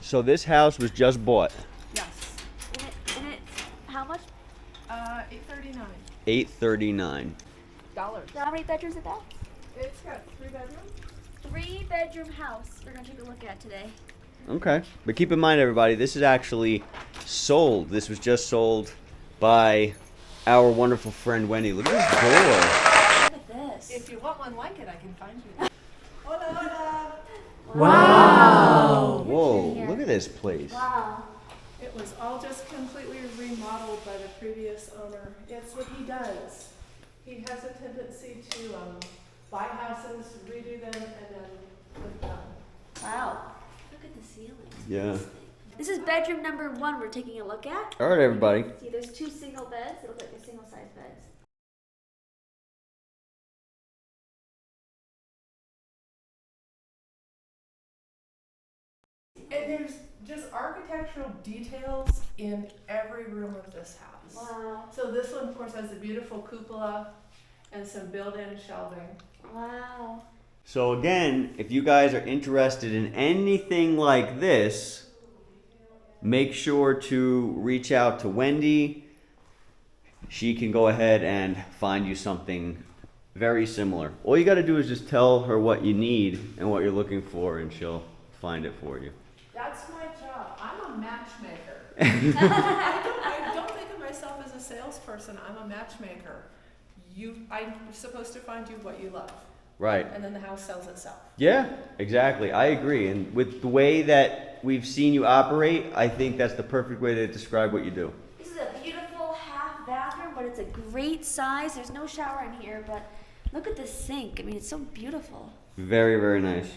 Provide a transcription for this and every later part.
So this house was just bought. Yes. And it, how much? $839. $839. How many bedrooms is that? It's got 3 bedrooms. 3-bedroom house we're gonna take a look at today. Okay. But keep in mind, everybody, this is actually sold. This was just sold by our wonderful friend Wendy. Look at this door. Look at this. If you want one like it, I can find you. Hola, hola. Wow. Whoa, look at this place. Wow. It was all just completely remodeled by the previous owner. It's what he does. He has a tendency to buy houses, redo them, and then live them. Wow. Look at the ceilings. Yeah. This is bedroom number 1 we're taking a look at. All right, everybody. See, there's 2 single beds. They look like they're single-size beds. And there's just architectural details in every room of this house. Wow. So this one, of course, has a beautiful cupola and some built-in shelving. Wow. So again, if you guys are interested in anything like this, make sure to reach out to Wendy. She can go ahead and find you something very similar. All you got to do is just tell her what you need and what you're looking for, and she'll find it for you. That's my job. I'm a matchmaker. I don't think of myself as a salesperson. I'm a matchmaker. I'm supposed to find you what you love, Right. and then the house sells itself. Yeah, exactly. I agree. And with the way that we've seen you operate, I think that's the perfect way to describe what you do. This is a beautiful half bathroom, but it's a great size. There's no shower in here, but look at this sink. I mean, it's so beautiful. Very, very nice.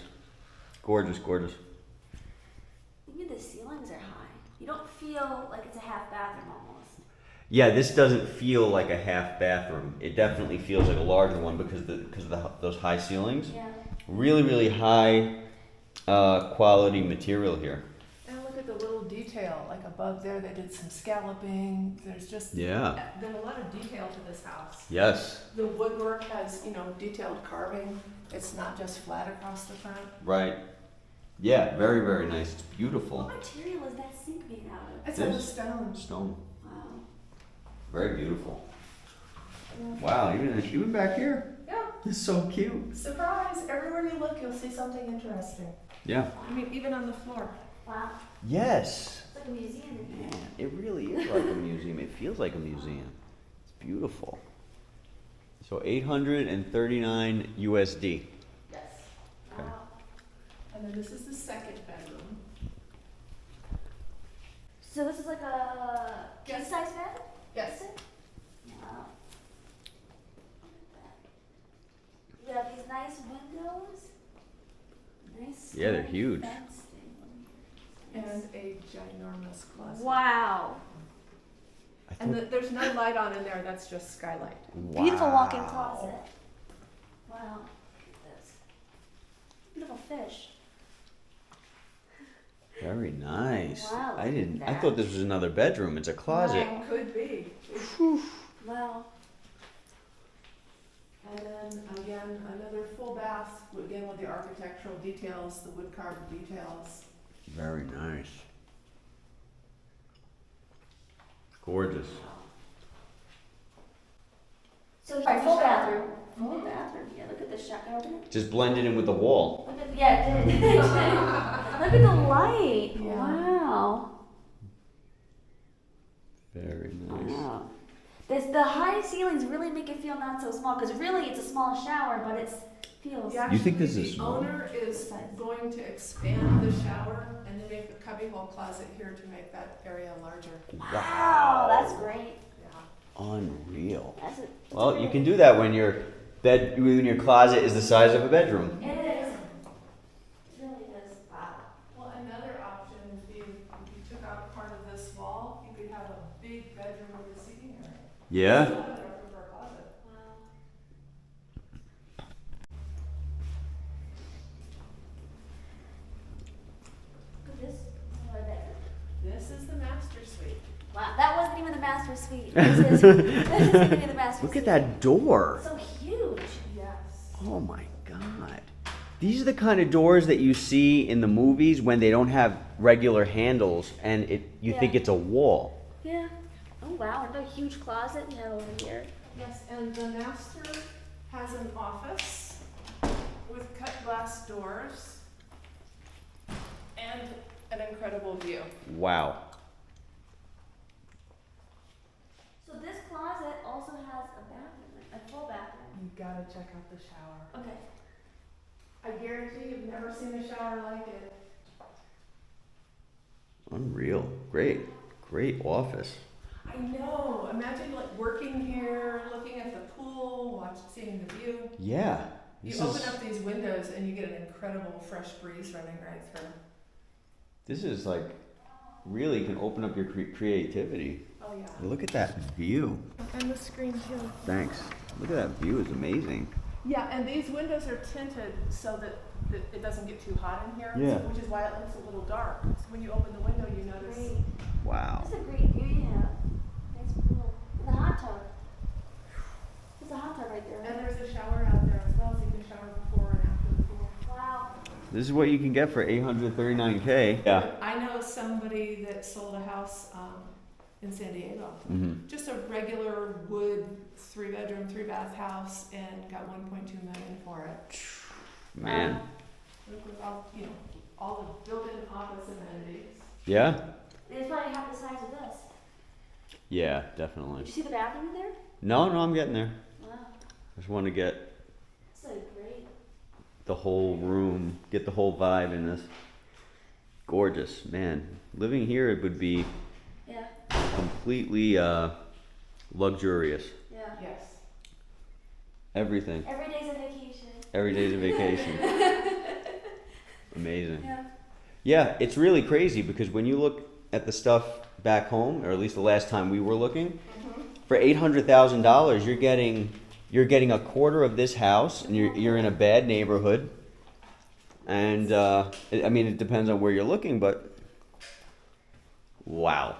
Gorgeous, gorgeous. Even the ceilings are high. You don't feel like it's a half bathroom almost. Yeah, this doesn't feel like a half bathroom. It definitely feels like a larger one because of those high ceilings. Yeah. Really, really high quality material here. And look at the little detail, like above there, they did some scalloping. There's just Yeah. There's a lot of detail to this house. Yes. The woodwork has, detailed carving. It's not just flat across the front. Right. Yeah, very, very nice. It's beautiful. What material is that sink made out of? It's out of This- stone. Stone. Wow. Very beautiful. Wow, even back here. Yeah. It's so cute. Surprise! Everywhere you look, you'll see something interesting. Yeah. I mean, even on the floor. Wow. Yes. It's like a museum in here. Man, it really is like a museum. It feels like a museum. It's beautiful. So 839 USD. Yes. Okay. Wow. And then this is the second bedroom. So this is like a king Yes. size bed? Yes. Is it? Wow. You have these nice windows. Nice. Yeah, they're stone huge. fencing. And a ginormous closet. Wow. I And thought, there's no light on in there, that's just skylight. Beautiful walk-in wow. closet. Wow. Look at this. Beautiful fish. Very nice. Wow, I look didn't. at I thought this was another bedroom. It's a closet. Wow. It could be. Wow. And then again, another full bath, again with the architectural details, the wood carved details. Very nice. Gorgeous. So here's full bathroom. Full bathroom. Yeah, look at the shower. Just blended in with the wall. Look at yeah. Look at the light. Yeah. Wow. Very nice. Wow. The high ceilings really make it feel not so small because really it's a small shower, but it feels. Yeah, You think this actually, is small? The owner is going to expand the shower and then make a cubbyhole closet here to make that area larger. Wow, that's great. Yeah. Unreal. That's it. Well, you can do that when when your closet is the size of a bedroom. It is. It really is. Wow. Well, another option would be if you took out part of this wall, you could have a big bedroom with a seating area. Yeah. Still have it open for a closet. Wow. Look at this. Another bedroom. This is the master suite. Wow, that wasn't even the master suite. This is gonna be the master Look suite. at that door. So huge. Yes. Oh my God. These are the kind of doors that you see in the movies when they don't have regular handles and you think Yeah. it's a wall. Yeah. Oh wow, and a huge closet you have over here. Yes, and the master has an office with cut glass doors and an incredible view. Wow. So this closet also has a bathroom, a full bathroom. You gotta check out the shower. Okay. I guarantee you've never seen a shower like it. Unreal. Great. Great office. I know. Imagine like working here, looking at the pool, seeing the view. Yeah. You open up these windows and you get an incredible fresh breeze running right through. This is like, really can open up your creativity. Oh yeah. Look at that view. And the screen too. Thanks. Look at that view. It's amazing. Yeah, and these windows are tinted so that it doesn't get too hot in here. Yeah. Which is why it looks a little dark. So when you open the window, you notice. Great. Wow. That's a great view you have. Nice pool. And the hot tub. There's a hot tub right there. And there's a shower out there as well, so you can shower before and after the pool. Wow. This is what you can get for $839K. Yeah. I know somebody that sold a house in San Diego. Mm-hmm. Just a regular wood 3-bedroom, 3-bath house, and got 1.2 million for it. Man. With all, all the built-in office amenities. Yeah? It's probably half the size of this. Yeah, definitely. Did you see the bathroom in there? No, I'm getting there. Wow. I just want to get It's like great. the whole room, get the whole vibe in this. Gorgeous, man. Living here, it would be Yeah. completely luxurious. Yeah. Yes. Everything. Every day's a vacation. Every day's a vacation. Amazing. Yeah. Yeah, it's really crazy because when you look at the stuff back home, or at least the last time we were looking, for $800,000, you're getting a quarter of this house, and you're in a bad neighborhood. And I mean, it depends on where you're looking, but wow.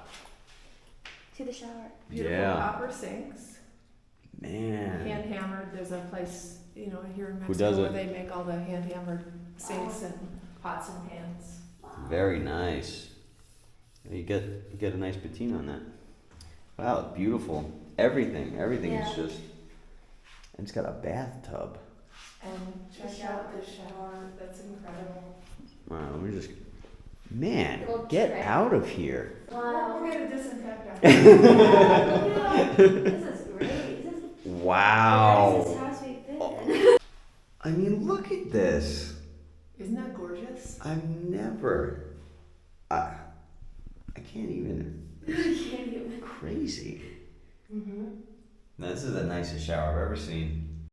To the shower. Beautiful Yeah. copper sinks. Man. Hand hammered. There's a place, here in Who does Mexico it? where they make all the hand hammered sinks and pots and pans. Very nice. You get a nice patina on that. Wow, beautiful. Everything Yeah. is just. And it's got a bathtub. And check out the shower. That's incredible. Wow, let me just. Man, Little get trick. out of here. Wow. We're gonna disinfect our. This is great. This is Wow. This house we've been in. I mean, look at this. Isn't that gorgeous? I've never. I can't even. It's Can't even. crazy. Mm-hmm. Now, this is the nicest shower I've ever seen.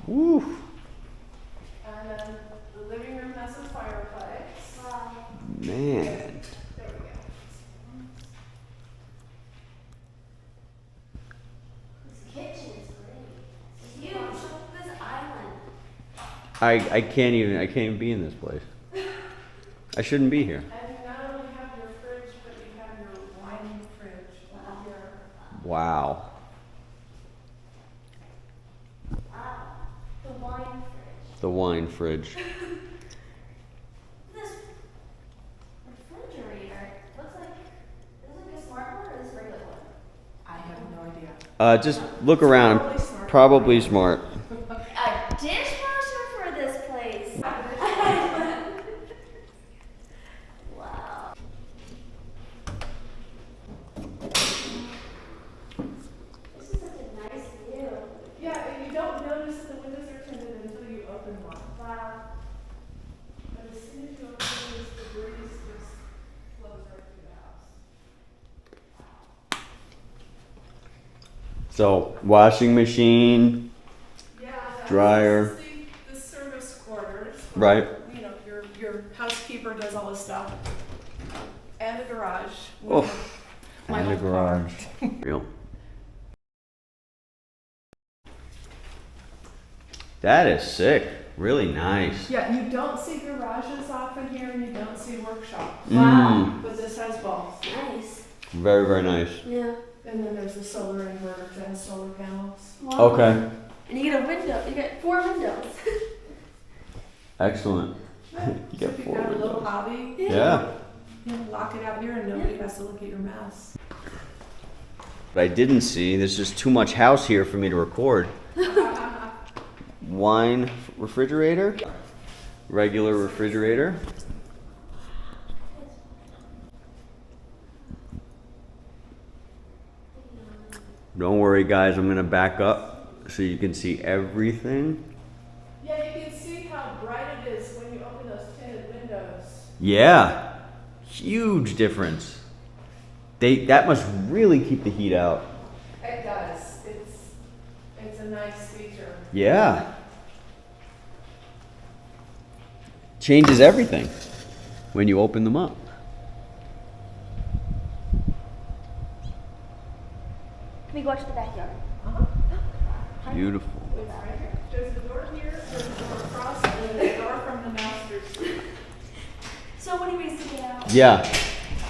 Woo! And then the living room has a fireplace. Wow. Man. There we go. This kitchen is great. It's huge. Look at this island. I can't even be in this place. I shouldn't be here. And you not only have your fridge, but you have your wine fridge over here. Wow. Wow. The wine fridge. The wine fridge. This refrigerator looks like, is it like a smart one or is it a regular one? I have no idea. Just look around. Probably smart. Probably smart. A dishwasher for this place. Wow. This is such a nice view. Yeah, and you don't notice that the windows are tinted until you open one. Wow. But as soon as you open this, the breeze just flows right through the house. So washing machine, Yeah. dryer. This is the service quarters. Right. You know, your housekeeper does all this stuff. And a garage. Oh, My and a old car. garage. Real. That is sick. Really nice. Yeah, you don't see garages often here, and you don't see workshops. Mm. But this has both. Nice. Very, very nice. Yeah. And then there's the solar inverter and solar panels. Wow. Okay. And you get a window. You get 4 windows. Excellent. You So get if you've 4 got a little windows. hobby, Yeah. you know, lock it out here and nobody has to look at your mess. But I didn't see, there's just too much house here for me to record. Wine refrigerator. Regular refrigerator. Don't worry guys, I'm gonna back up so you can see everything. Yeah, you can see how bright it is when you open those tinted windows. Yeah, huge difference. That must really keep the heat out. It does. It's a nice feature. Yeah. Changes everything when you open them up. Can we go out to the backyard? Beautiful. It's right here. There's a door here, there's a door across, and there's a door from the master's. So many ways to get out. Yeah.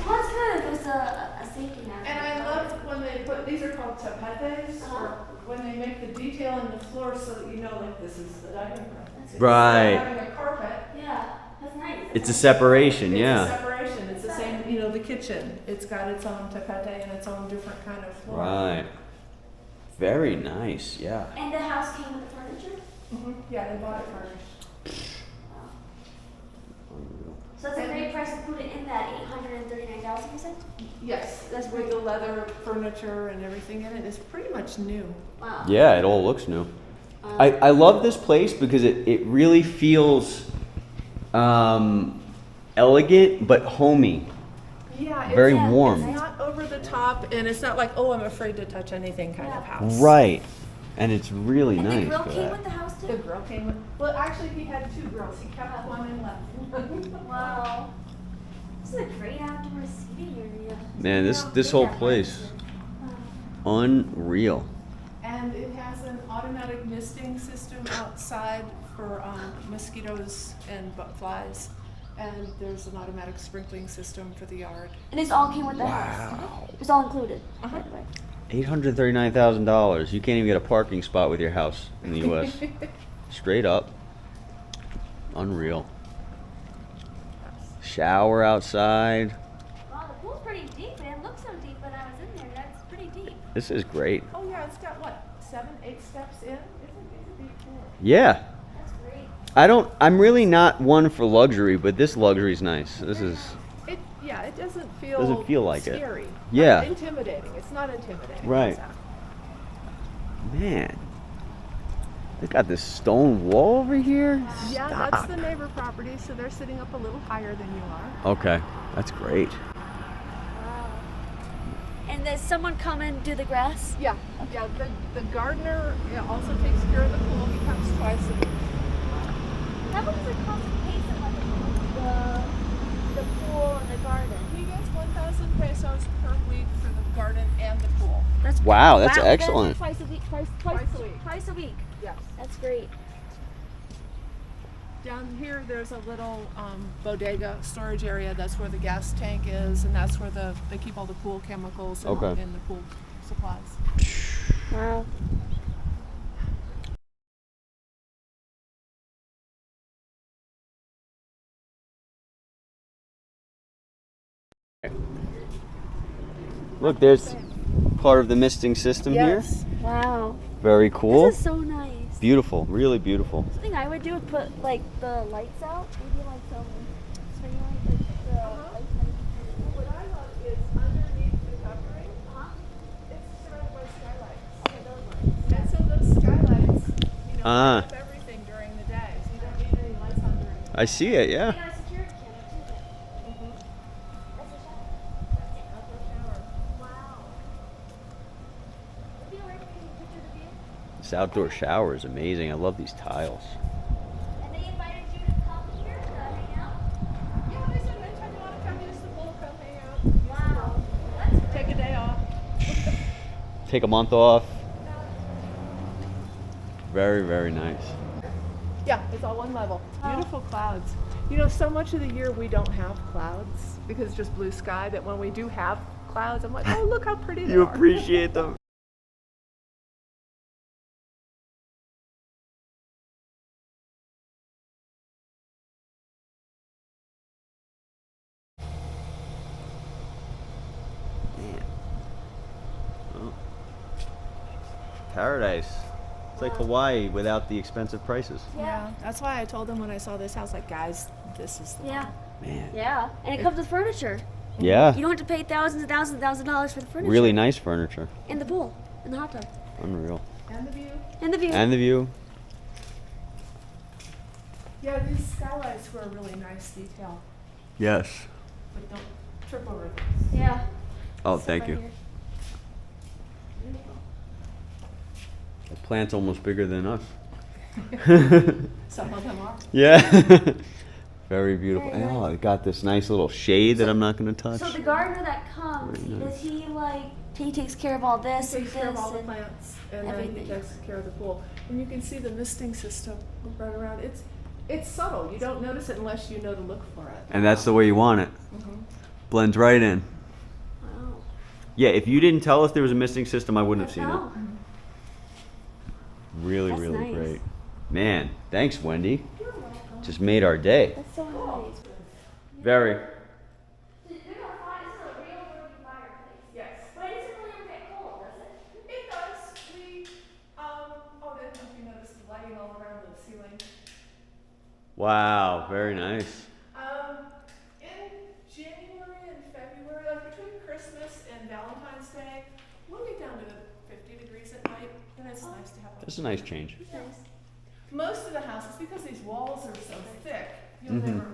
Well, that's good. There's a sink in there. And I love when they put, these are called tapetes, or when they make the detail in the floor so that you know, like, this is the dining room. Instead of Right. having a carpet, Yeah, that's nice. It's a separation, it's a yeah. separation. It's the same, you know, the kitchen. It's got its own tapete and its own different kind of floor. Right. Very nice, yeah. And the house came with the furniture? Yeah, they bought it furnished. Wow. So that's a great price to put it in that 839,000 you said? Yes, that's with the leather furniture and everything in it. It's pretty much new. Wow. Yeah, it all looks new. I love this place because it really feels elegant but homey. Yeah, Very Yeah, warm. It's not over the top, and it's not like, oh, I'm afraid to touch anything kind of house. Right. And it's really And nice the grill for came that. with the house The too? grill came with, well, actually, he had 2 grills. He kept one and left one. Wow. This is a great outdoor seating area. Man, Look this how this big whole that place, is. unreal. And it has an automatic misting system outside for mosquitoes and flies. And there's an automatic sprinkling system for the yard. And this all came with the house? Wow. It's all included, Uh-huh. by the way. $839,000. You can't even get a parking spot with your house in the U.S. Straight up. Unreal. Shower outside. Wow, the pool's pretty deep. It didn't look so deep when I was in there. That's pretty deep. This is great. Oh yeah, it's got what, 7, 8 steps in? It's a deep pool. Yeah. That's great. I'm really not one for luxury, but this luxury is nice. This is, Yeah, it doesn't feel Doesn't feel like it. scary. Yeah. Intimidating. It's not intimidating. Right. So. man. They got this stone wall over here. Yeah, Stop. that's the neighbor property, so they're sitting up a little higher than you are. Okay, that's great. Wow. And does someone come and do the grass? Yeah, yeah. The gardener also takes care of the pool. He comes twice a week. How much does it cost to pay somebody the pool and the garden? He gets 1,000 pesos per week for the garden and the pool. That's Wow, that's excellent. Twice a week. Twice a week. Twice a week. Yes. That's great. Down here, there's a little bodega storage area. That's where the gas tank is, and that's where they keep all the pool chemicals and, Okay. and the pool supplies. Wow. Look, there's part of the misting system here. Wow. Very cool. This is so nice. Beautiful, really beautiful. Something I would do would put like the lights out, maybe like some string lights, like the lights. What I love is underneath the covering, Uh-huh. it's surrounded by skylights. Okay, those lights. And so those skylights, Ah. light up everything during the day, so you don't need any lights on during the day. I see it, They yeah. got a security camera too. Then. That's a shower. Outdoor shower. Wow. It'd be alright if you This outdoor shower is amazing. I love these tiles. And they invited you to come here to hang out? Yeah, they said anytime you want to come use the pool, come hang out. Use the Wow. pool. That's Take a day off. Take a month off. Very, very nice. Yeah, it's all one level. Beautiful clouds. You know, so much of the year we don't have clouds because it's just blue sky, that when we do have clouds, I'm like, oh, look how pretty they You are. appreciate them. Man. Oh. Paradise. It's like Hawaii without the expensive prices. Yeah, that's why I told them when I saw this house, like, guys, this is the Yeah. one. Man. Yeah. And it comes with furniture. Yeah. You don't have to pay thousands and thousands and thousands of dollars for the furniture. Really nice furniture. In the pool. In the hot tub. Unreal. And the view. And the view. And the view. Yeah, these skylights were a really nice detail, Yes. but don't trip over this. Yeah. Oh, Sit thank right you. here. The plant's almost bigger than us. Some of them are. Yeah. Very beautiful. Very Oh, it got this nice little shade that I'm not going to touch. So the gardener that comes, Very nice. does he like, he takes care of all this He and takes care of this all the and plants, and then everything. he takes care of the pool. And you can see the misting system right around. It's subtle. You don't notice it unless you know to look for it. And that's the way you want it. Mhm. Blends right in. Wow. Yeah, if you didn't tell us there was a misting system, I wouldn't have seen No. it. Really, That's really nice. great. Man, thanks, Wendy. You're welcome. Just made our day. That's so nice. Very. They're gonna find this is a real working fireplace. Yes. But it doesn't really ever get cold, does it? It does. Oh, then if you notice the lighting all around the ceiling. Wow, very nice. In January and February, like between Christmas and Valentine's Day, we'll get down to 50 degrees at night, and it's nice to have a. That's a nice change. It's nice. Most of the houses, because these walls are so thick, you'll Mhm. never.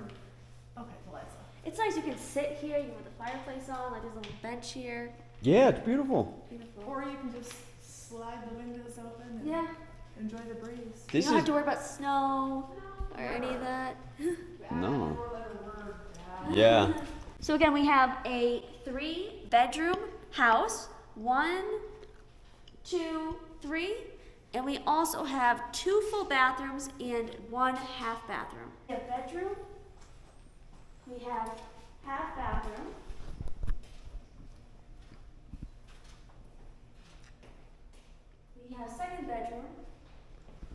Okay, the lights off. It's nice you can sit here, you can put the fireplace on, like there's a little bench here. Yeah, it's beautiful. Beautiful. Or you can just slide the windows open and Yeah. enjoy the breeze. This you don't have is to worry about snow or any of that. no. Four-letter word, bad. Yeah. So again, we have a 3-bedroom house. 1, 2, 3. And we also have 2 full bathrooms and 1 half bathroom. We have bedroom. We have half bathroom. We have second bedroom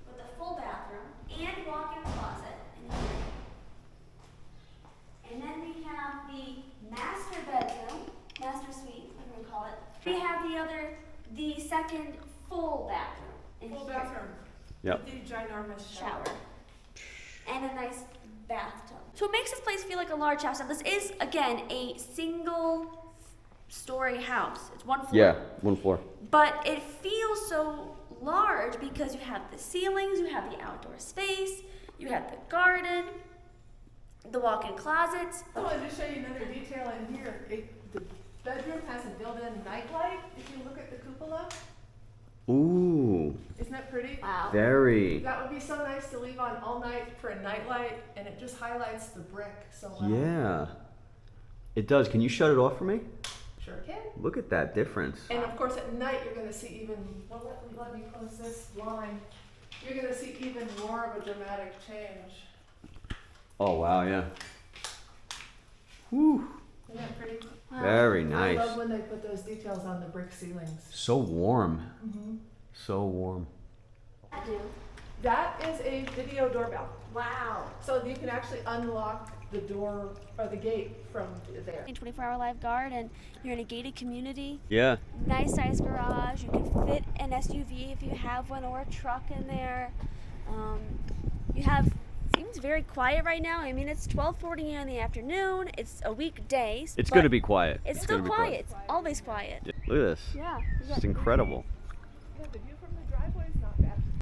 with a full bathroom and walk-in closet in here. And then we have the master bedroom, master suite, whatever we call it. We have the second full bathroom in Full here. bathroom. Yep. The ginormous Shower. And a nice bathtub. So it makes this place feel like a large house. Now this is, again, a single story house. It's 1 floor. Yeah, 1 floor. But it feels so large because you have the ceilings, you have the outdoor space, you have the garden, the walk-in closets. I wanted to show you another detail in here. The bedroom has a built-in nightlight. If you look at the cupola, Ooh, isn't that pretty? Wow. very. That would be so nice to leave on all night for a nightlight, and it just highlights the brick so well. Yeah. It does. Can you shut it off for me? Sure can. Look at that difference. And of course, at night you're going to see even. Well, let me close this line. You're going to see even more of a dramatic change. Oh, wow, yeah. Whew. Isn't that pretty? Wow. Very I nice. love when they put those details on the brick ceilings. So warm. Mm-hmm. So warm. I do. That is a video doorbell. Wow. So you can actually unlock the door or the gate from there. 24-hour live guard, and you're in a gated community. Yeah. Nice size garage. You can fit an SUV if you have one, or a truck in there. You have. Seems very quiet right now. I mean, it's 12:40 in the afternoon. It's a weekday. It's but going to be quiet. It's still gonna be quiet. It's always quiet. Yeah, look at this. Yeah. It's incredible. Yeah, the view